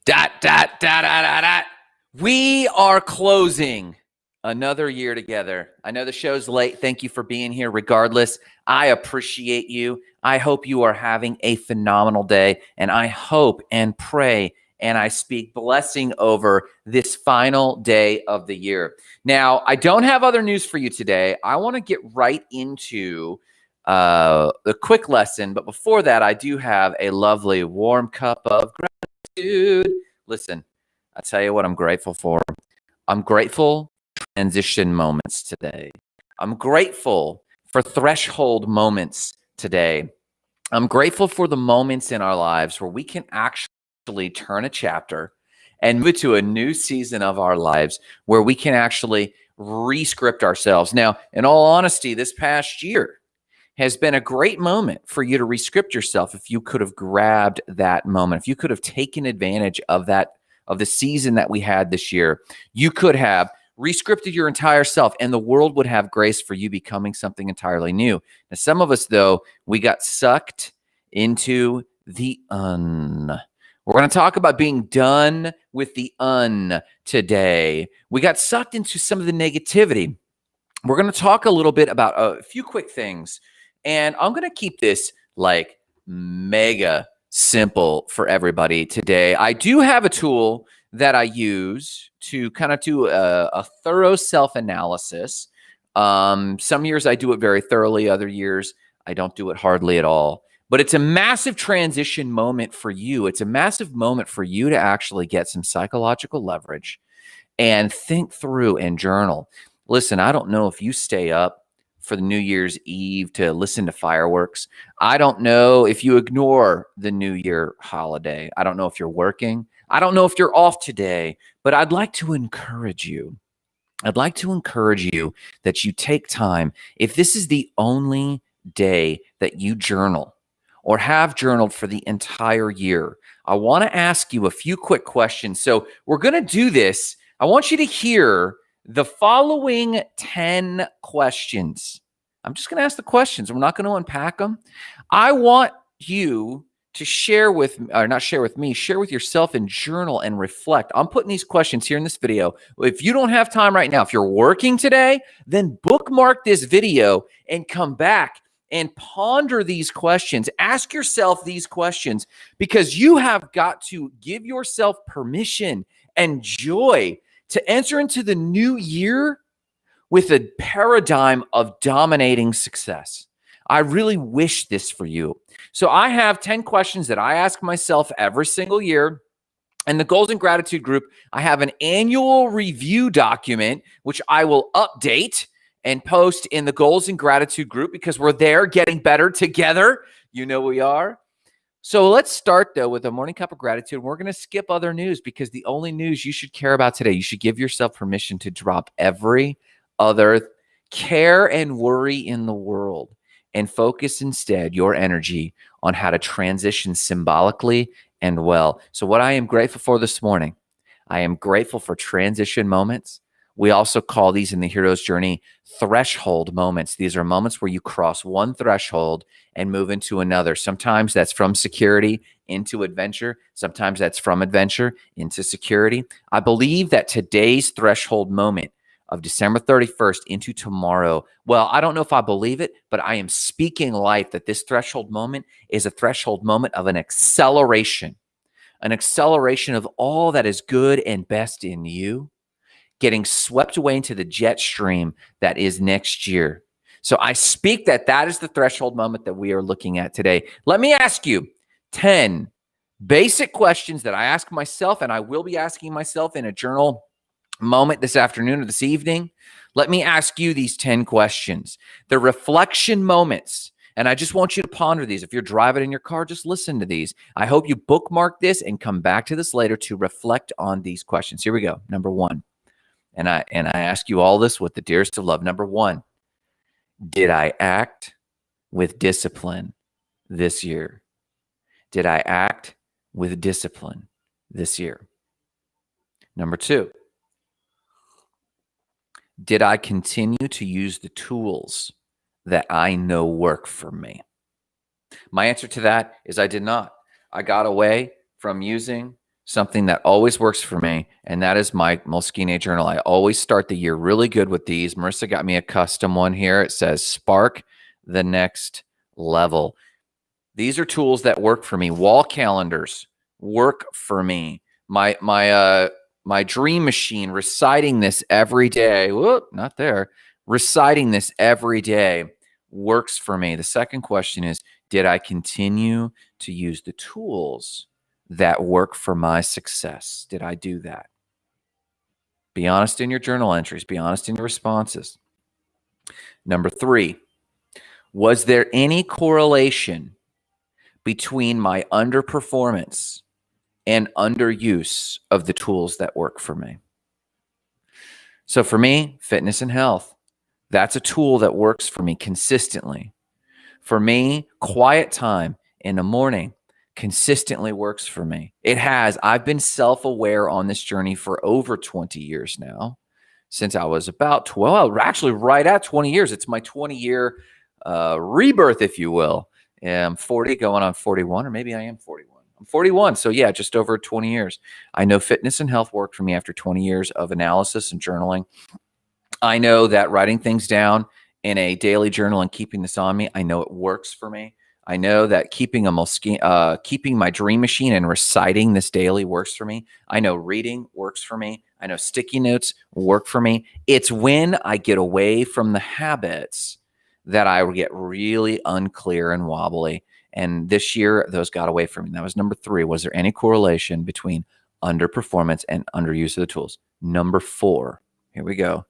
Dot, dot, dot, dot, dot, dot. We are closing another year together. I know the show's late. Thank you for being here. Regardless, I appreciate you. I hope you are having a phenomenal day. And I hope and pray and I speak blessing over this final day of the year. Now, I don't have other news for you today. I want to get right into the quick lesson. But before that, I do have a lovely warm cup of gratitude. Listen, I tell you what I'm grateful for. I'm grateful for transition moments today. I'm grateful for threshold moments today. I'm grateful for the moments in our lives where we can actually turn a chapter and move to a new season of our lives where we can actually re-script ourselves. Now, in all honesty, this past year has been a great moment for you to rescript yourself if you could have grabbed that moment, if you could have taken advantage of that, of the season that we had this year. You could have rescripted your entire self and the world would have grace for you becoming something entirely new. Now, some of us, though, we got sucked into the un. We're going to talk about being done with the un today. We got sucked into some of the negativity. We're going to talk a little bit about a few quick things. And I'm going to keep this like mega simple for everybody today. I do have a tool that I use to kind of do a thorough self-analysis. Some years I do it very thoroughly. Other years I don't do it hardly at all. But it's a massive transition moment for you. It's a massive moment for you to actually get some psychological leverage and think through and journal. Listen, I don't know if you stay up for the New Year's Eve to listen to fireworks. I don't know if you ignore the New Year holiday. I don't know if you're working. I don't know if you're off today, but I'd like to encourage you. I'd like to encourage you that you take time. If this is the only day that you journal or have journaled for the entire year, I want to ask you a few quick questions. So we're going to do this. I want you to hear the following 10 questions. I'm just going to ask the questions. We're not going to unpack them. I want you to share with, or not share with me, share with yourself and journal and reflect. I'm putting these questions here in this video. If you don't have time right now, if you're working today, then bookmark this video and come back and ponder these questions. Ask yourself these questions because you have got to give yourself permission and joy to enter into the new year with a paradigm of dominating success. I really wish this for you. So I have 10 questions that I ask myself every single year. And the Goals and Gratitude group, I have an annual review document, which I will update and post in the Goals and Gratitude group because we're there getting better together. You know we are. So let's start, though, with a morning cup of gratitude. We're going to skip other news because the only news you should care about today, you should give yourself permission to drop every other care and worry in the world and focus instead your energy on how to transition symbolically and well. So what I am grateful for this morning, I am grateful for transition moments. We also call these in the hero's journey threshold moments. These are moments where you cross one threshold and move into another. Sometimes that's from security into adventure. Sometimes that's from adventure into security. I believe that today's threshold moment of December 31st into tomorrow, well, I don't know if I believe it, but I am speaking life that this threshold moment is a threshold moment of an acceleration of all that is good and best in you, getting swept away into the jet stream that is next year. So I speak that is the threshold moment that we are looking at today. Let me ask you 10 basic questions that I ask myself, and I will be asking myself in a journal moment this afternoon or this evening. Let me ask you these 10 questions. The reflection moments. And I just want you to ponder these. If you're driving in your car, just listen to these. I hope you bookmark this and come back to this later to reflect on these questions. Here we go. Number one. And I ask you all this with the dearest of love. Number one, did I act with discipline this year? Did I act with discipline this year? Number two, did I continue to use the tools that I know work for me? My answer to that is I did not. I got away from using something that always works for me, and that is my Moleskine journal. I always start the year really good with these. Marissa got me a custom one here. It says Spark the Next Level. These are tools that work for me. Wall calendars work for me. My dream machine, reciting this every day. Whoop, not there. Reciting this every day works for me. The second question is, did I continue to use the tools that work for my success? Did I do that? Be honest in your journal entries. Be honest in your responses. Number 3, was there any correlation between my underperformance and underuse of the tools that work for me? So for me, fitness and health, that's a tool that works for me consistently. For me, quiet time in the morning consistently works for me. It has. I've been self-aware on this journey for over 20 years now, since I was about 12, actually right at 20 years. It's my 20-year rebirth, if you will. I'm 40 going on 41, or maybe I am 41. I'm 41, so yeah, just over 20 years. I know fitness and health worked for me after 20 years of analysis and journaling. I know that writing things down in a daily journal and keeping this on me, I know it works for me. I know that keeping my dream machine and reciting this daily works for me. I know reading works for me. I know sticky notes work for me. It's when I get away from the habits that I get really unclear and wobbly. And this year, those got away from me. That was number 3. Was there any correlation between underperformance and underuse of the tools? Number 4, here we go.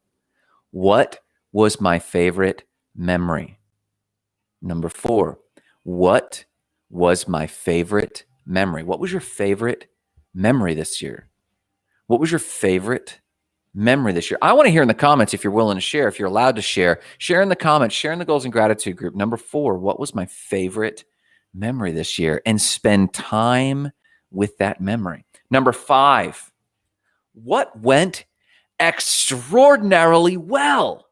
What was my favorite memory? Number 4, what was my favorite memory? What was your favorite memory this year? What was your favorite memory this year? I want to hear in the comments, if you're willing to share, if you're allowed to share in the comments, share in the Goals and Gratitude group. Number 4, what was my favorite memory this year? And spend time with that memory. Number 5, what went extraordinarily well?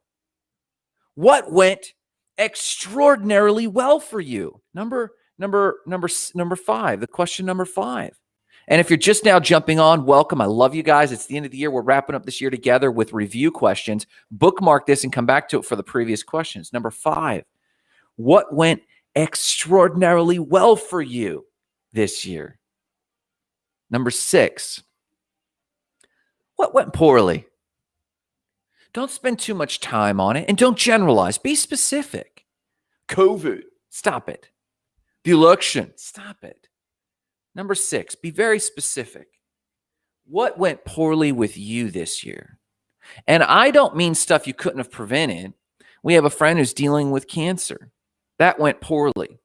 What went extraordinarily well for you? Number 5, the question number 5. And if you're just now jumping on, welcome. I love you guys. It's the end of the year. We're wrapping up this year together with review questions. Bookmark this and come back to it for the previous questions. Number 5, what went extraordinarily well for you this year? Number 6, what went poorly? Don't spend too much time on it, and don't generalize. Be specific. COVID, stop it. The election, stop it. Number 6, be very specific. What went poorly with you this year? And I don't mean stuff you couldn't have prevented. We have a friend who's dealing with cancer. That went poorly.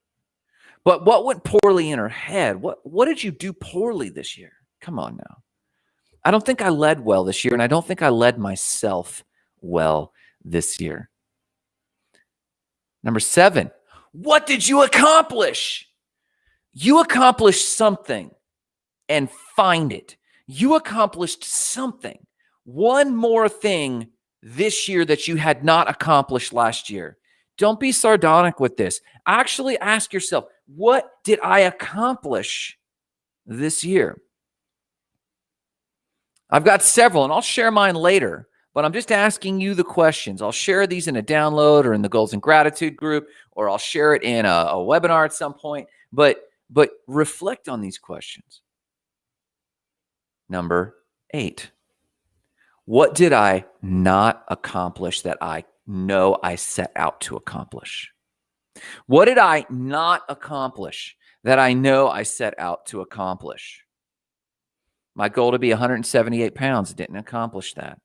But what went poorly in her head? What did you do poorly this year? Come on now. I don't think I led well this year, and I don't think I led myself well this year. Number 7, what did you accomplish? You accomplished something, and find it. You accomplished something. One more thing this year that you had not accomplished last year. Don't be sardonic with this. Actually ask yourself, what did I accomplish this year? I've got several, and I'll share mine later. But I'm just asking you the questions. I'll share these in a download or in the Goals and Gratitude group, or I'll share it in a webinar at some point. But reflect on these questions. Number 8, what did I not accomplish that I know I set out to accomplish? What did I not accomplish that I know I set out to accomplish? My goal to be 178 pounds, didn't accomplish that.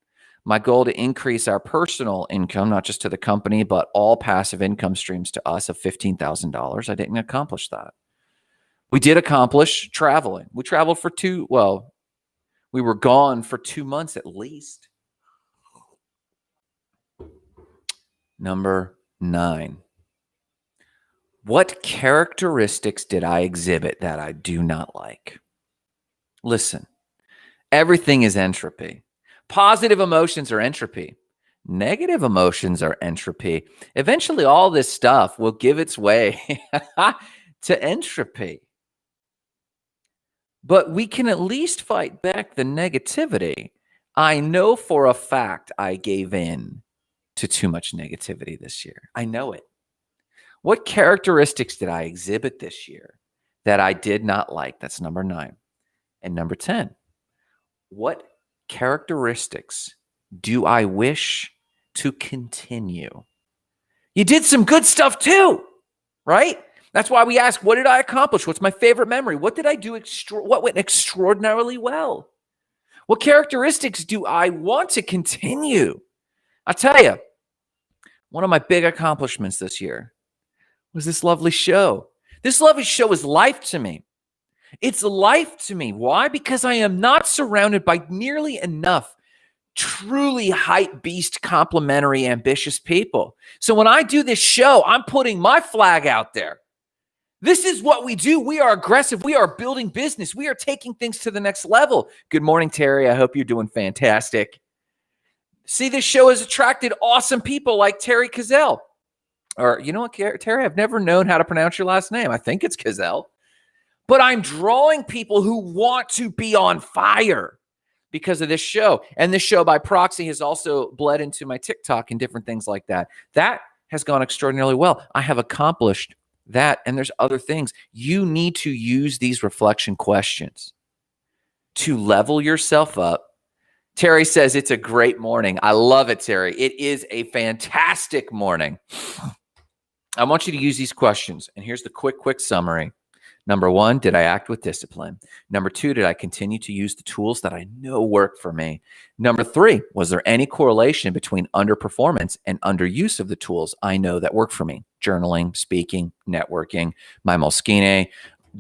My goal to increase our personal income, not just to the company, but all passive income streams to us of $15,000. I didn't accomplish that. We did accomplish traveling. We traveled for we were gone for 2 months at least. Number 9, what characteristics did I exhibit that I do not like? Listen, everything is entropy. Positive emotions are entropy. Negative emotions are entropy. Eventually, all this stuff will give its way to entropy. but we can at least fight back the negativity. I know for a fact I gave in to too much negativity this year. I know it. What characteristics did I exhibit this year that I did not like? That's number 9. And number 10, what characteristics do I wish to continue? You did some good stuff too, right? That's why we ask, what did I accomplish? What's my favorite memory? What did I do? What went extraordinarily well? What characteristics do I want to continue? I'll tell you, one of my big accomplishments this year was this lovely show. This lovely show is life to me. It's life to me. Why? Because I am not surrounded by nearly enough truly hype beast, complimentary, ambitious people. So when I do this show, I'm putting my flag out there. This is what we do. We are aggressive. We are building business. We are taking things to the next level. Good morning, Terry. I hope you're doing fantastic. See, this show has attracted awesome people like Terry Cazell. Or, you know what, Terry? I've never known how to pronounce your last name. I think it's Cazell. But I'm drawing people who want to be on fire because of this show. And this show by proxy has also bled into my TikTok and different things like that. That has gone extraordinarily well. I have accomplished that, and there's other things. You need to use these reflection questions to level yourself up. Terry says it's a great morning. I love it, Terry. It is a fantastic morning. I want you to use these questions, and here's the quick summary. Number 1, did I act with discipline? Number 2, did I continue to use the tools that I know work for me? Number 3, was there any correlation between underperformance and underuse of the tools I know that work for me? Journaling, speaking, networking, my Moleskine,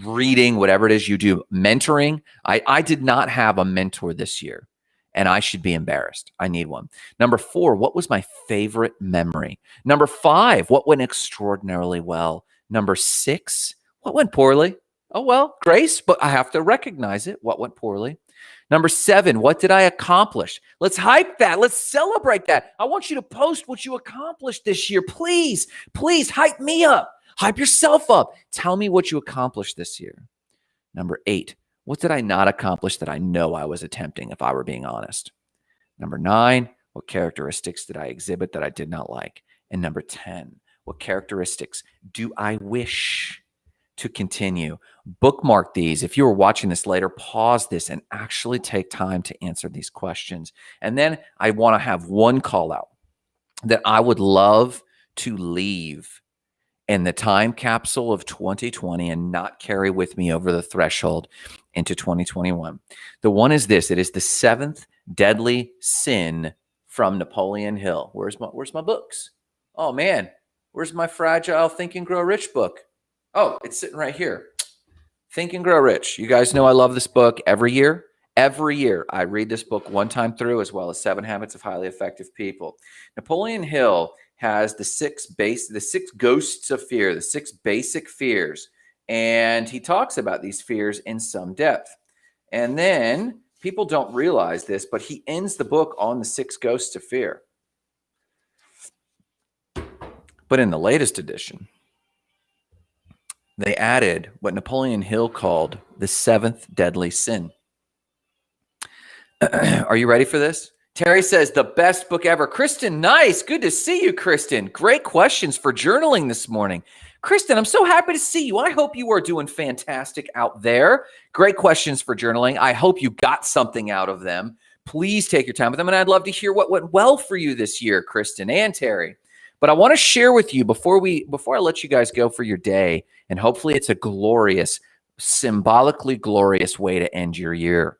reading, whatever it is you do, mentoring. I did not have a mentor this year, and I should be embarrassed. I need one. Number 4, what was my favorite memory? Number 5, what went extraordinarily well? Number 6, what went poorly? Oh, well, grace, but I have to recognize it. What went poorly? Number 7, what did I accomplish? Let's hype that. Let's celebrate that. I want you to post what you accomplished this year. Please, please hype me up. Hype yourself up. Tell me what you accomplished this year. Number 8, what did I not accomplish that I know I was attempting, if I were being honest? Number 9, what characteristics did I exhibit that I did not like? And number 10, what characteristics do I wish to continue? Bookmark these. If you are watching this later, pause this and actually take time to answer these questions. And then I want to have one call out that I would love to leave in the time capsule of 2020 and not carry with me over the threshold into 2021. The one is this. It is the 7th deadly sin from Napoleon Hill. Where's my books? Oh man, where's my Fragile Think and Grow Rich book? Oh, it's sitting right here. Think and Grow Rich. You guys know I love this book every year. Every year I read this book one time through, as well as 7 Habits of Highly Effective People. Napoleon Hill has the 6 ghosts of fear, the 6 basic fears. And he talks about these fears in some depth. And then people don't realize this, but he ends the book on the 6 ghosts of fear. But in the latest edition, they added what Napoleon Hill called the 7th deadly sin. Are you ready for this? Terry says, the best book ever. Kristen, nice. Good to see you, Kristen. Great questions for journaling this morning. Kristen, I'm so happy to see you. I hope you are doing fantastic out there. Great questions for journaling. I hope you got something out of them. Please take your time with them. And I'd love to hear what went well for you this year, Kristen and Terry. But I want to share with you before I let you guys go for your day, and hopefully it's a glorious, symbolically glorious way to end your year.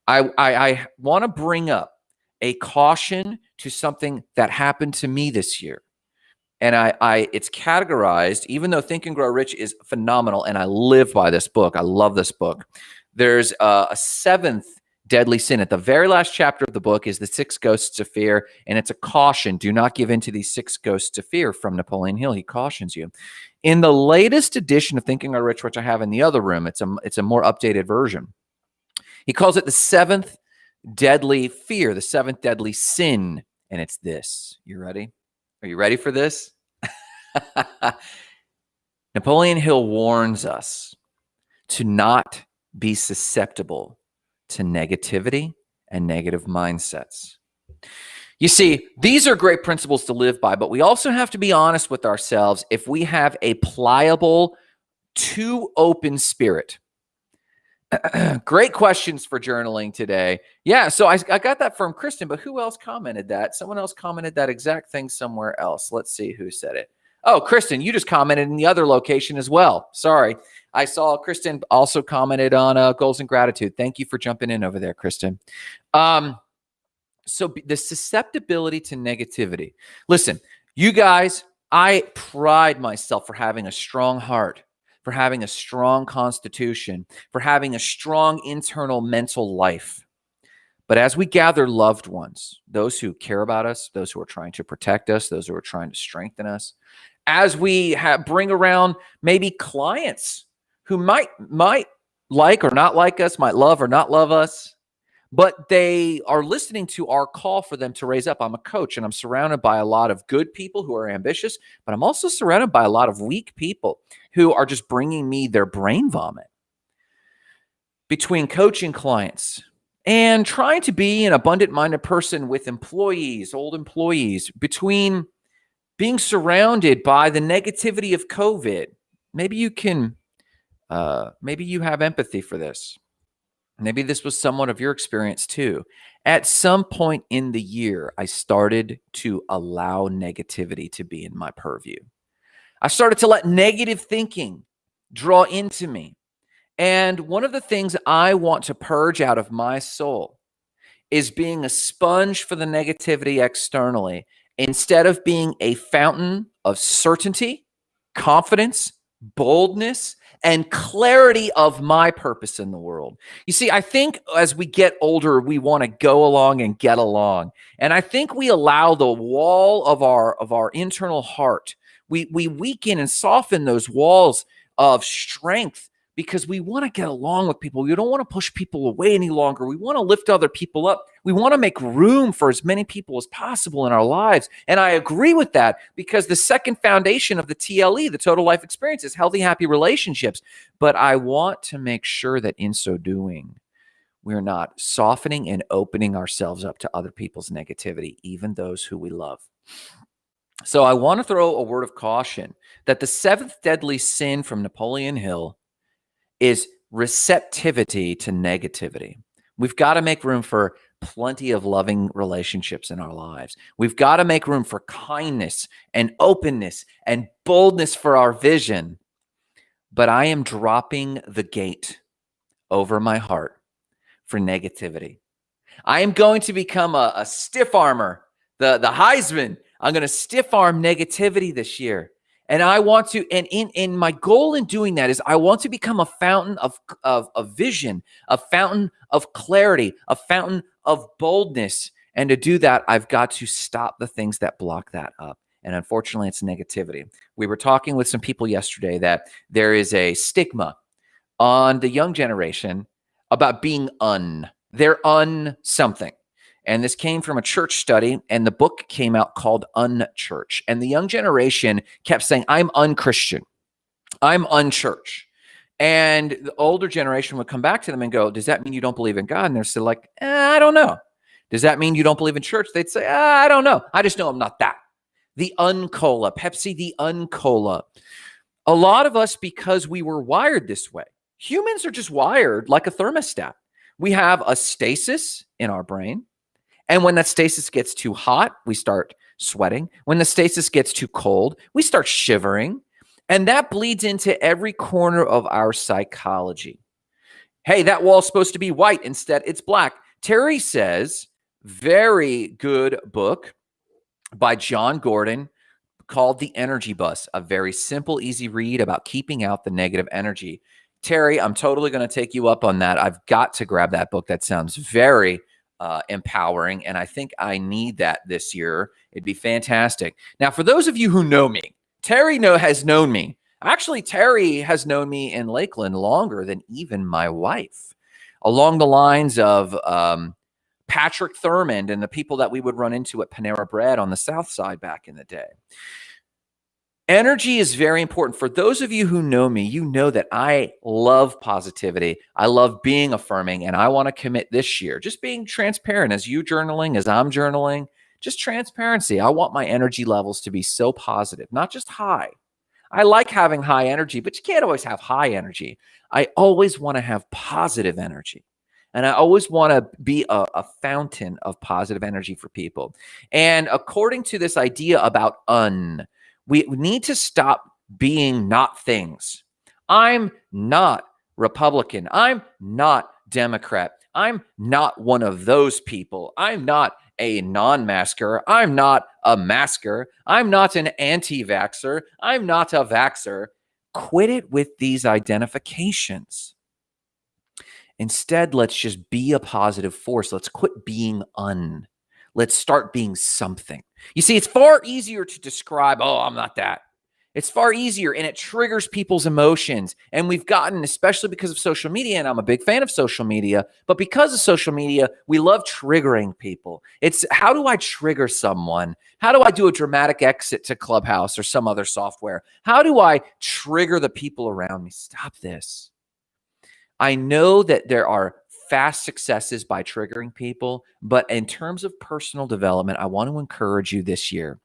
I want to bring up a caution to something that happened to me this year. And it's categorized, even though Think and Grow Rich is phenomenal, and I live by this book. I love this book. There's a 7th deadly sin. At the very last chapter of the book is the 6 ghosts of fear, and it's a caution. Do not give in to these 6 ghosts of fear from Napoleon Hill. He cautions you. In the latest edition of Think and Grow Rich, which I have in the other room, it's a more updated version. He calls it the 7th deadly fear, the 7th deadly sin, and it's this. You ready? Are you ready for this? Napoleon Hill warns us to not be susceptible to negativity and negative mindsets. You see, these are great principles to live by, but we also have to be honest with ourselves if we have a pliable, too open spirit. Great questions for journaling today. Yeah, so I got that from Kristen, but who else commented that? Someone else commented that exact thing somewhere else. Let's see who said it. Oh, Kristen, you just commented in the other location as well. Sorry. I saw Kristen also commented on goals and gratitude. Thank you for jumping in over there, Kristen. So the susceptibility to negativity. Listen, you guys, I pride myself for having a strong heart, for having a strong constitution, for having a strong internal mental life. But as we gather loved ones, those who care about us, those who are trying to protect us, those who are trying to strengthen us, as we bring around maybe clients who might like or not like us, might love or not love us, but they are listening to our call for them to raise up. I'm a coach and I'm surrounded by a lot of good people who are ambitious, but I'm also surrounded by a lot of weak people who are just bringing me their brain vomit. Between coaching clients and trying to be an abundant-minded person with employees, old employees, between being surrounded by the negativity of COVID, maybe you have empathy for this. Maybe this was somewhat of your experience too. At some point in the year, I started to allow negativity to be in my purview. I started to let negative thinking draw into me. And one of the things I want to purge out of my soul is being a sponge for the negativity externally, instead of being a fountain of certainty, confidence, boldness, and clarity of my purpose in the world. You see, I think as we get older, we want to go along and get along. And I think we allow the wall of our internal heart, we weaken and soften those walls of strength because we want to get along with people. We don't want to push people away any longer. We want to lift other people up. We want to make room for as many people as possible in our lives. And I agree with that, because the second foundation of the TLE, the total life experience, is healthy, happy relationships. But I want to make sure that in so doing, we're not softening and opening ourselves up to other people's negativity, even those who we love. So I want to throw a word of caution that the seventh deadly sin from Napoleon Hill is receptivity to negativity. We've got to make room for plenty of loving relationships in our lives. We've got to make room for kindness and openness and boldness for our vision. But I am dropping the gate over my heart for negativity. I am going to become a stiff armor, the Heisman. I'm going to stiff arm negativity this year. And I want to, and in my goal in doing that is I want to become a fountain of vision, a fountain of clarity, a fountain of boldness. And to do that, I've got to stop the things that block that up. And unfortunately, it's negativity. We were talking with some people yesterday that there is a stigma on the young generation about being they're something. And this came from a church study, and the book came out called Unchurch. And the young generation kept saying, I'm unchristian. I'm unchurch. And the older generation would come back to them and go, does that mean you don't believe in God? And they're still like, I don't know. Does that mean you don't believe in church? They'd say, I don't know. I just know I'm not that. The uncola, Pepsi, the uncola. A lot of us, because we were wired this way. Humans are just wired like a thermostat. We have a stasis in our brain. And when that stasis gets too hot, we start sweating. When the stasis gets too cold, we start shivering. And that bleeds into every corner of our psychology. Hey, that wall's supposed to be white. Instead, it's black. Terry says, very good book by John Gordon called The Energy Bus, a very simple, easy read about keeping out the negative energy. Terry, I'm totally going to take you up on that. I've got to grab that book. That sounds very empowering, and I think I need that this year. It'd be fantastic. Now, for those of you who know me, Terry has known me. Actually, Terry has known me in Lakeland longer than even my wife, along the lines of Patrick Thurmond and the people that we would run into at Panera Bread on the South Side back in the day. Energy is very important. For those of you who know me, you know that I love positivity. I love being affirming, and I want to commit this year, just being transparent as you journaling, as I'm journaling, just transparency. I want my energy levels to be so positive, not just high. I like having high energy, but you can't always have high energy. I always want to have positive energy. And I always want to be a fountain of positive energy for people. And according to this idea about we need to stop being not things. I'm not Republican. I'm not Democrat. I'm not one of those people. I'm not a non-masker. I'm not a masker. I'm not an anti-vaxxer. I'm not a vaxxer. Quit it with these identifications. Instead, let's just be a positive force. Let's quit being Let's start being something. You see, it's far easier to describe, oh, I'm not that. It's far easier, and it triggers people's emotions. And we've gotten, especially because of social media, and I'm a big fan of social media, but because of social media, we love triggering people. It's how do I trigger someone? How do I do a dramatic exit to Clubhouse or some other software? How do I trigger the people around me? Stop this. I know that there are fast successes by triggering people, but in terms of personal development, I want to encourage you this year.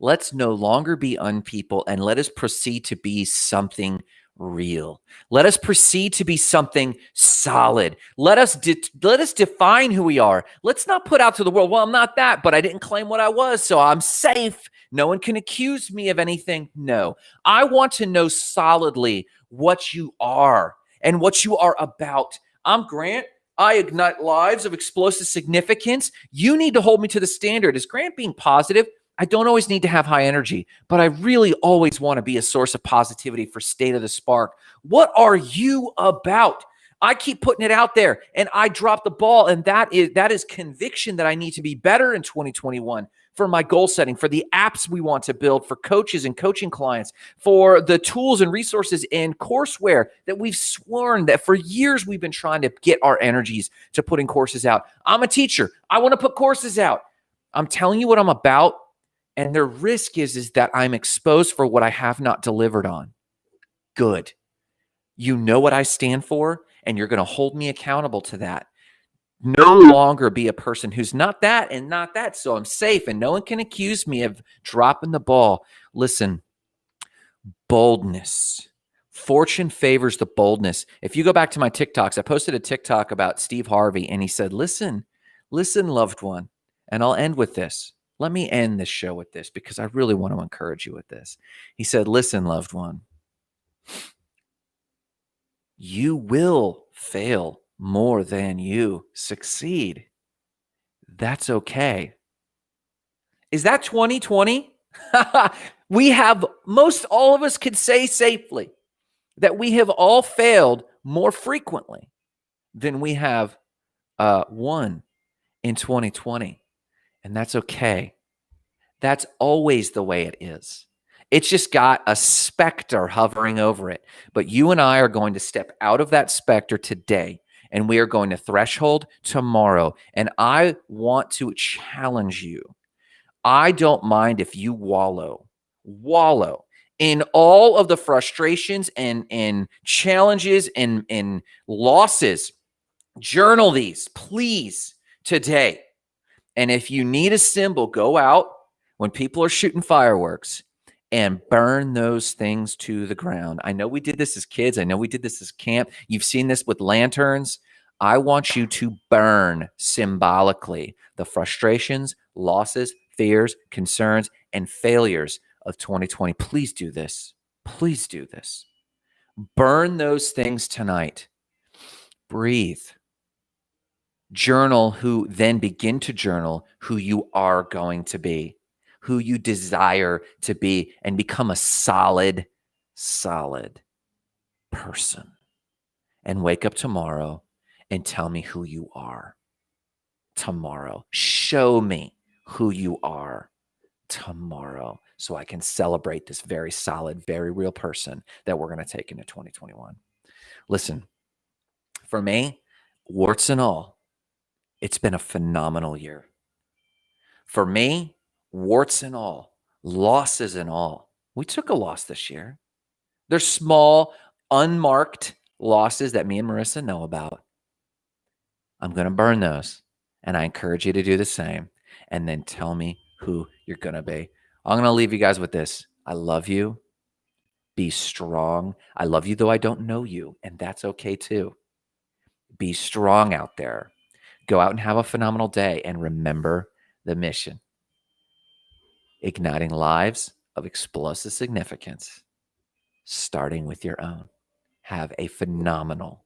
Let's no longer be unpeople, and let us proceed to be something real. Let us proceed to be something solid. Let us define who we are. Let's not put out to the world, well, I'm not that, but I didn't claim what I was, so I'm safe. No one can accuse me of anything. No, I want to know solidly what you are and what you are about. I'm Grant. I ignite lives of explosive significance. You need to hold me to the standard. Is Grant being positive? I don't always need to have high energy, but I really always want to be a source of positivity for State of the Spark. What are you about? I keep putting it out there, and I drop the ball, and that is conviction that I need to be better in 2021 for my goal setting, for the apps we want to build, for coaches and coaching clients, for the tools and resources and courseware that we've sworn that for years we've been trying to get our energies to putting courses out. I'm a teacher. I want to put courses out. I'm telling you what I'm about. And the risk is that I'm exposed for what I have not delivered on. Good. You know what I stand for, and you're going to hold me accountable to that. No longer be a person who's not that and not that, so I'm safe, and no one can accuse me of dropping the ball. Listen, boldness. Fortune favors the boldness. If you go back to my TikToks, I posted a TikTok about Steve Harvey, and he said, listen, loved one, and I'll end with this. Let me end this show with this because I really want to encourage you with this. He said, listen, loved one, you will fail more than you succeed. That's okay. Is that 2020? We have, most all of us could say safely that we have all failed more frequently than we have won in 2020. And that's okay. That's always the way it is. It's just got a specter hovering over it. But you and I are going to step out of that specter today, and we are going to threshold tomorrow. And I want to challenge you. I don't mind if you wallow in all of the frustrations and challenges and losses. Journal these, please, today. And if you need a symbol, go out when people are shooting fireworks and burn those things to the ground. I know we did this as kids. I know we did this as camp. You've seen this with lanterns. I want you to burn symbolically the frustrations, losses, fears, concerns, and failures of 2020. Please do this. Please do this. Burn those things tonight. Breathe. Journal begin to journal who you are going to be, who you desire to be, and become a solid person. And wake up tomorrow and tell me who you are tomorrow. Show me who you are tomorrow so I can celebrate this very solid, very real person that we're going to take into 2021. Listen, for me, warts and all, it's been a phenomenal year. For me, warts and all, losses and all, We took a loss this year. There's small, unmarked losses that me and Marissa know about. I'm going to burn those. And I encourage you to do the same. And then tell me who you're going to be. I'm going to leave you guys with this. I love you. Be strong. I love you, though I don't know you. And that's okay too. Be strong out there. Go out and have a phenomenal day. And remember the mission: igniting lives of explosive significance, starting with your own. Have a phenomenal